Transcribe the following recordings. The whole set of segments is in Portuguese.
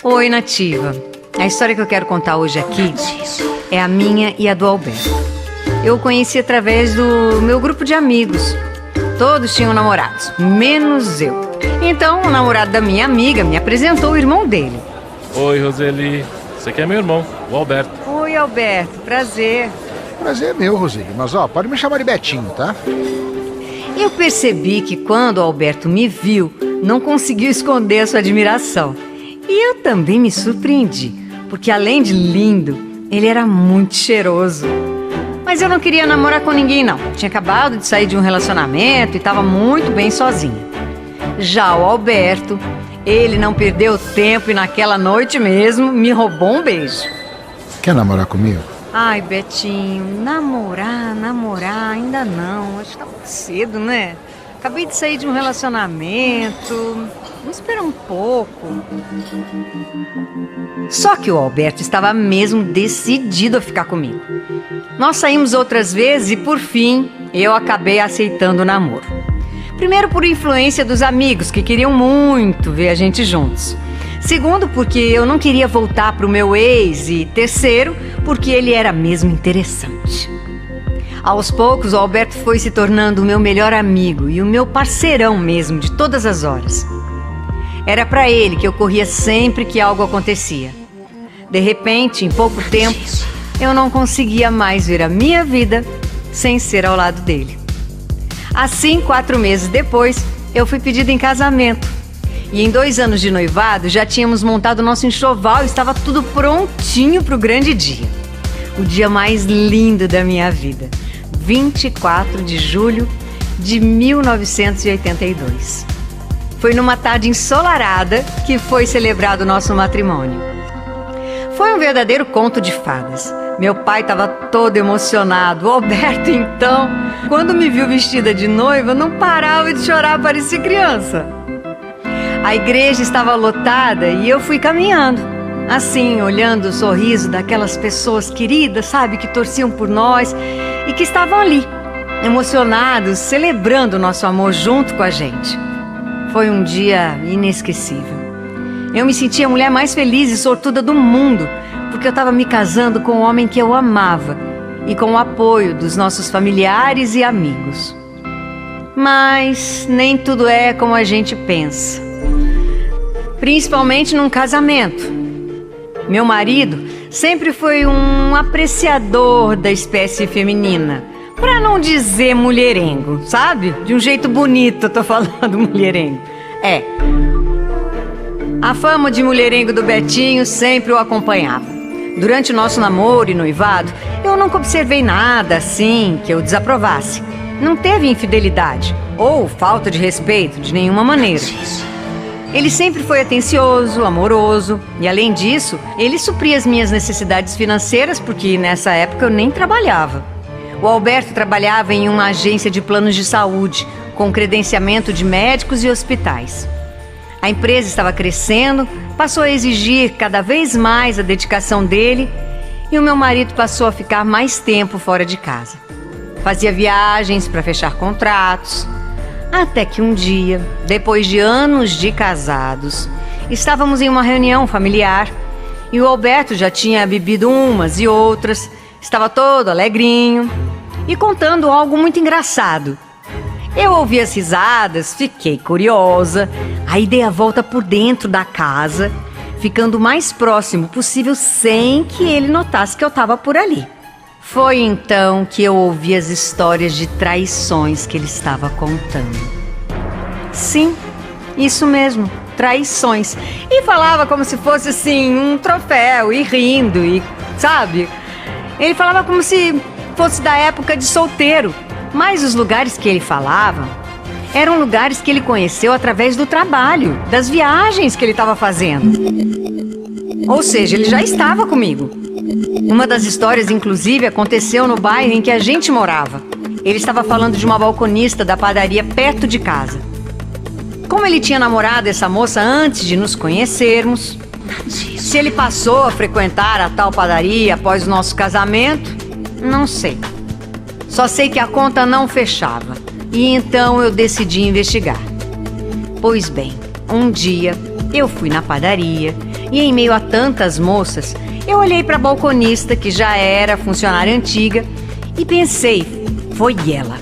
Oi, Nativa. A história que eu quero contar hoje aqui é a minha e a do Alberto. Eu o conheci através do meu grupo de amigos. Todos tinham namorados, menos eu. Então, o namorado da minha amiga me apresentou o irmão dele. Oi, Roseli. Esse aqui é meu irmão, o Alberto. Oi, Alberto. Prazer. Prazer é meu, Roseli. Mas, pode me chamar de Betinho, tá? Eu percebi que quando o Alberto me viu, não conseguiu esconder a sua admiração. E eu também me surpreendi, porque além de lindo, ele era muito cheiroso. Mas eu não queria namorar com ninguém, não. Tinha acabado de sair de um relacionamento e estava muito bem sozinha. Já o Alberto, ele não perdeu tempo e naquela noite mesmo me roubou um beijo. Quer namorar comigo? Ai, Betinho, namorar, ainda não. Acho que tá muito cedo, né? Acabei de sair de um relacionamento. Vamos esperar um pouco. Só que o Alberto estava mesmo decidido a ficar comigo. Nós saímos outras vezes e, por fim, eu acabei aceitando o namoro. Primeiro, por influência dos amigos, que queriam muito ver a gente juntos. Segundo, porque eu não queria voltar pro meu ex. E terceiro, porque ele era mesmo interessante. Aos poucos, o Alberto foi se tornando o meu melhor amigo e o meu parceirão mesmo, de todas as horas. Era pra ele que eu corria sempre que algo acontecia. De repente, em pouco tempo, eu não conseguia mais ver a minha vida sem ser ao lado dele. Assim, 4 meses depois, eu fui pedida em casamento. E em 2 anos de noivado, já tínhamos montado o nosso enxoval e estava tudo prontinho para o grande dia. O dia mais lindo da minha vida. 24 de julho de 1982. Foi numa tarde ensolarada que foi celebrado o nosso matrimônio. Foi um verdadeiro conto de fadas. Meu pai estava todo emocionado. O Alberto, então, quando me viu vestida de noiva, não parava de chorar, parecia criança. A igreja estava lotada e eu fui caminhando, assim, olhando o sorriso daquelas pessoas queridas, sabe, que torciam por nós e que estavam ali, emocionados, celebrando o nosso amor junto com a gente. Foi um dia inesquecível. Eu me senti a mulher mais feliz e sortuda do mundo, porque eu estava me casando com o homem que eu amava e com o apoio dos nossos familiares e amigos. Mas nem tudo é como a gente pensa. Principalmente num casamento. Meu marido sempre foi um apreciador da espécie feminina, pra não dizer mulherengo, sabe? De um jeito bonito eu tô falando mulherengo. A fama de mulherengo do Betinho sempre o acompanhava. Durante o nosso namoro e noivado, eu nunca observei nada assim que eu desaprovasse. Não teve infidelidade ou falta de respeito de nenhuma maneira. Ele sempre foi atencioso, amoroso e, além disso, ele supria as minhas necessidades financeiras porque nessa época eu nem trabalhava. O Alberto trabalhava em uma agência de planos de saúde, com credenciamento de médicos e hospitais. A empresa estava crescendo, passou a exigir cada vez mais a dedicação dele e o meu marido passou a ficar mais tempo fora de casa. Fazia viagens para fechar contratos. Até que um dia, depois de anos de casados, estávamos em uma reunião familiar e o Alberto já tinha bebido umas e outras, estava todo alegrinho e contando algo muito engraçado. Eu ouvi as risadas, fiquei curiosa, aí dei a volta por dentro da casa, ficando o mais próximo possível sem que ele notasse que eu estava por ali. Foi então que eu ouvi as histórias de traições que ele estava contando. Sim, isso mesmo, traições. E falava como se fosse assim, um troféu, e rindo, e sabe? Ele falava como se fosse da época de solteiro. Mas os lugares que ele falava eram lugares que ele conheceu através do trabalho, das viagens que ele estava fazendo. Ou seja, ele já estava comigo. Uma das histórias, inclusive, aconteceu no bairro em que a gente morava. Ele estava falando de uma balconista da padaria perto de casa. Como ele tinha namorado essa moça antes de nos conhecermos, se ele passou a frequentar a tal padaria após o nosso casamento, não sei. Só sei que a conta não fechava e então eu decidi investigar. Pois bem, um dia eu fui na padaria E em meio a tantas moças, eu olhei para a balconista, que já era funcionária antiga, e pensei, foi ela.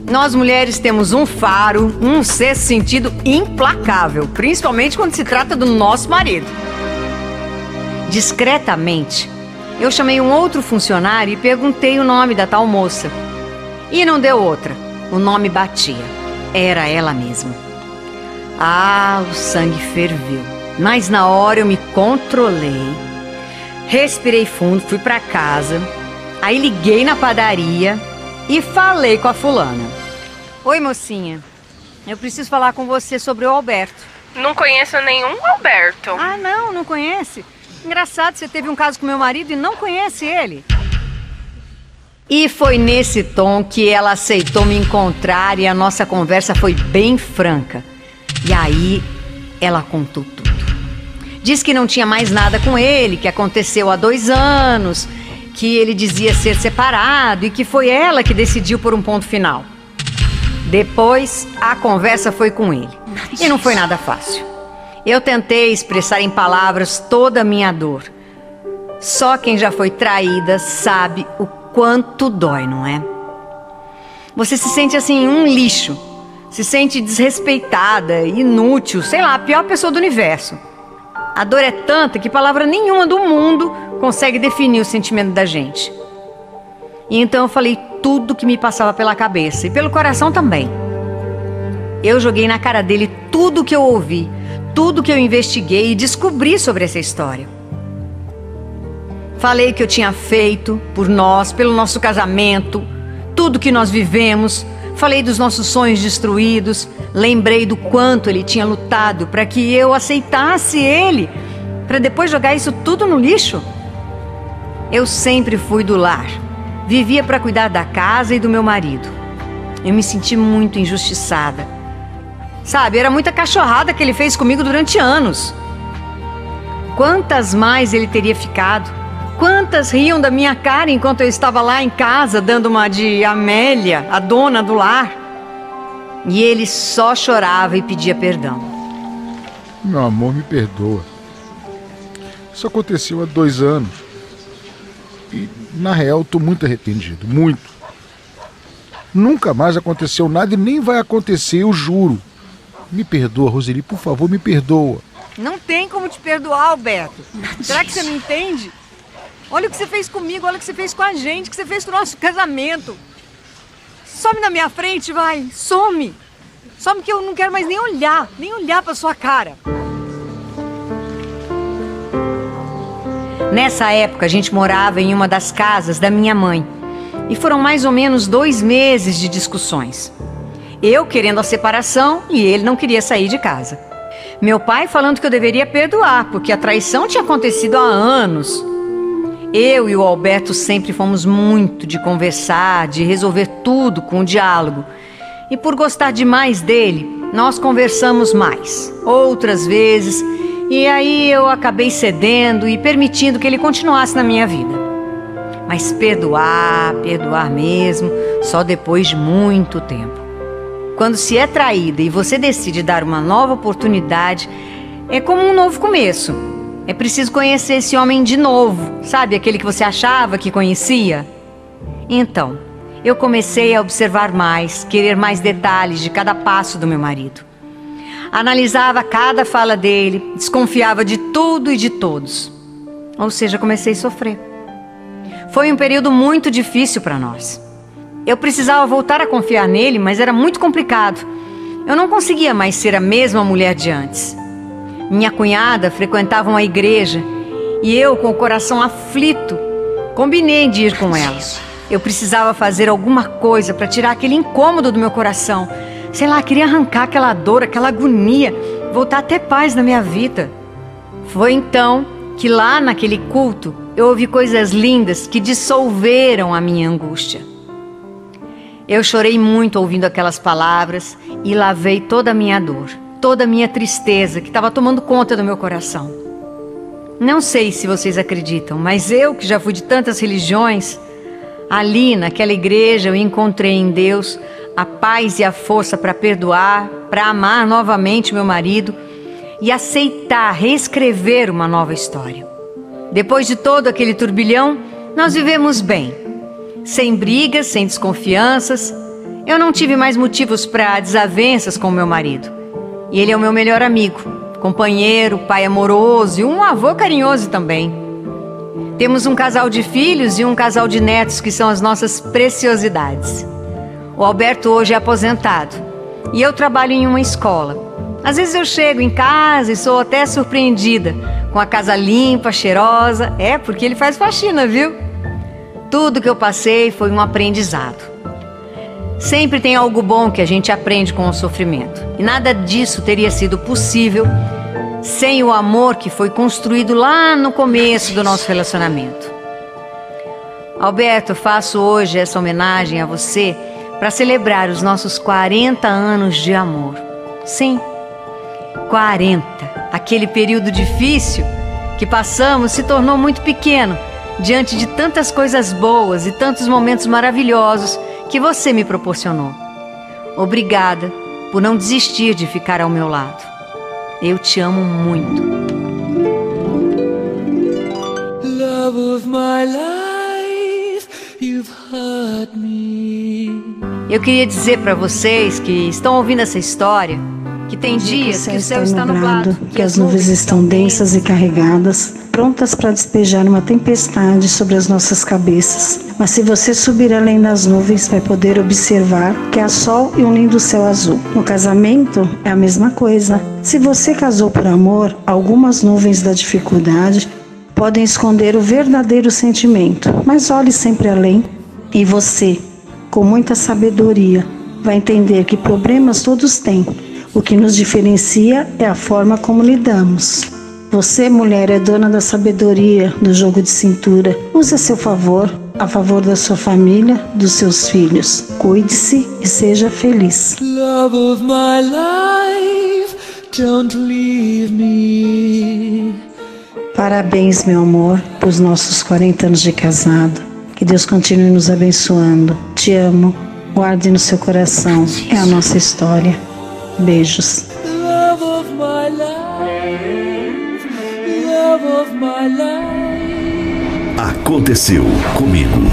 Nós mulheres temos um faro, um sexto sentido implacável, principalmente quando se trata do nosso marido. Discretamente, eu chamei um outro funcionário e perguntei o nome da tal moça. E não deu outra, o nome batia, era ela mesma. Ah, o sangue ferveu, mas na hora eu me controlei, respirei fundo, fui para casa, aí liguei na padaria e falei com a fulana. Oi, mocinha, eu preciso falar com você sobre o Alberto. Não conheço nenhum Alberto. Ah, não conhece? Engraçado, você teve um caso com meu marido e não conhece ele. E foi nesse tom que ela aceitou me encontrar e a nossa conversa foi bem franca. E aí, ela contou tudo. Diz que não tinha mais nada com ele, que aconteceu há 2 anos, que ele dizia ser separado e que foi ela que decidiu por um ponto final. Depois, a conversa foi com ele. E não foi nada fácil. Eu tentei expressar em palavras toda a minha dor. Só quem já foi traída sabe o quanto dói, não é? Você se sente assim, um lixo. Se sente desrespeitada, inútil, sei lá, a pior pessoa do universo. A dor é tanta que palavra nenhuma do mundo consegue definir o sentimento da gente. E então eu falei tudo que me passava pela cabeça e pelo coração também. Eu joguei na cara dele tudo que eu ouvi, tudo que eu investiguei e descobri sobre essa história. Falei que eu tinha feito por nós, pelo nosso casamento, tudo que nós vivemos. Falei dos nossos sonhos destruídos. Lembrei do quanto ele tinha lutado para que eu aceitasse ele, para depois jogar isso tudo no lixo. Eu sempre fui do lar. Vivia para cuidar da casa e do meu marido. Eu me senti muito injustiçada. Sabe, era muita cachorrada que ele fez comigo durante anos. Quantas mais ele teria ficado? Quantas riam da minha cara enquanto eu estava lá em casa, dando uma de Amélia, a dona do lar? E ele só chorava e pedia perdão. Meu amor, me perdoa. Isso aconteceu há 2 anos. E, na real, estou muito arrependido, muito. Nunca mais aconteceu nada e nem vai acontecer, eu juro. Me perdoa, Roseli, por favor, me perdoa. Não tem como te perdoar, Alberto. Será que você não entende? Olha o que você fez comigo, olha o que você fez com a gente, o que você fez com o nosso casamento. Some na minha frente, vai, some. Some que eu não quero mais nem olhar pra sua cara. Nessa época, a gente morava em uma das casas da minha mãe. E foram mais ou menos 2 meses de discussões. Eu querendo a separação e ele não queria sair de casa. Meu pai falando que eu deveria perdoar, porque a traição tinha acontecido há anos. Eu e o Alberto sempre fomos muito de conversar, de resolver tudo com o diálogo. E por gostar demais dele, nós conversamos mais, outras vezes, e aí eu acabei cedendo e permitindo que ele continuasse na minha vida. Mas perdoar mesmo, só depois de muito tempo. Quando se é traída e você decide dar uma nova oportunidade, é como um novo começo. É preciso conhecer esse homem de novo, sabe? Aquele que você achava que conhecia. Então, eu comecei a observar mais, querer mais detalhes de cada passo do meu marido. Analisava cada fala dele, desconfiava de tudo e de todos. Ou seja, comecei a sofrer. Foi um período muito difícil para nós. Eu precisava voltar a confiar nele, mas era muito complicado. Eu não conseguia mais ser a mesma mulher de antes. Minha cunhada frequentava uma igreja e eu, com o coração aflito, combinei de ir com ela. Eu precisava fazer alguma coisa para tirar aquele incômodo do meu coração. Sei lá, queria arrancar aquela dor, aquela agonia, voltar a ter paz na minha vida. Foi então que lá naquele culto eu ouvi coisas lindas que dissolveram a minha angústia. Eu chorei muito ouvindo aquelas palavras e lavei toda a minha dor, toda a minha tristeza que estava tomando conta do meu coração. Não sei se vocês acreditam, mas eu, que já fui de tantas religiões, ali naquela igreja eu encontrei em Deus a paz e a força para perdoar, para amar novamente meu marido e aceitar reescrever uma nova história. Depois de todo aquele turbilhão, nós vivemos bem. Sem brigas, sem desconfianças. Eu não tive mais motivos para desavenças com meu marido. E ele é o meu melhor amigo, companheiro, pai amoroso e um avô carinhoso também. Temos um casal de filhos e um casal de netos que são as nossas preciosidades. O Alberto hoje é aposentado e eu trabalho em uma escola. Às vezes eu chego em casa e sou até surpreendida com a casa limpa, cheirosa. É, porque ele faz faxina, viu? Tudo que eu passei foi um aprendizado. Sempre tem algo bom que a gente aprende com o sofrimento. E nada disso teria sido possível sem o amor que foi construído lá no começo do nosso relacionamento. Alberto, eu faço hoje essa homenagem a você para celebrar os nossos 40 anos de amor. Sim, 40. Aquele período difícil que passamos se tornou muito pequeno diante de tantas coisas boas e tantos momentos maravilhosos que você me proporcionou. Obrigada por não desistir de ficar ao meu lado. Eu te amo muito. Love of my life, you've hurt me. Eu queria dizer para vocês que estão ouvindo essa história que tem dias que o céu está nublado, que as nuvens estão densas e carregadas, prontas para despejar uma tempestade sobre as nossas cabeças. Mas se você subir além das nuvens, vai poder observar que há sol e um lindo céu azul. No casamento é a mesma coisa. Se você casou por amor, algumas nuvens da dificuldade podem esconder o verdadeiro sentimento, mas olhe sempre além e você, com muita sabedoria, vai entender que problemas todos têm. O que nos diferencia é a forma como lidamos. Você, mulher, é dona da sabedoria do jogo de cintura. Use a seu favor, a favor da sua família, dos seus filhos. Cuide-se e seja feliz. Love of my life, don't leave me. Parabéns, meu amor, pelos nossos 40 anos de casado. Que Deus continue nos abençoando. Te amo. Guarde no seu coração. É a nossa história. Beijos. Love of my life, love of my life. Aconteceu comigo.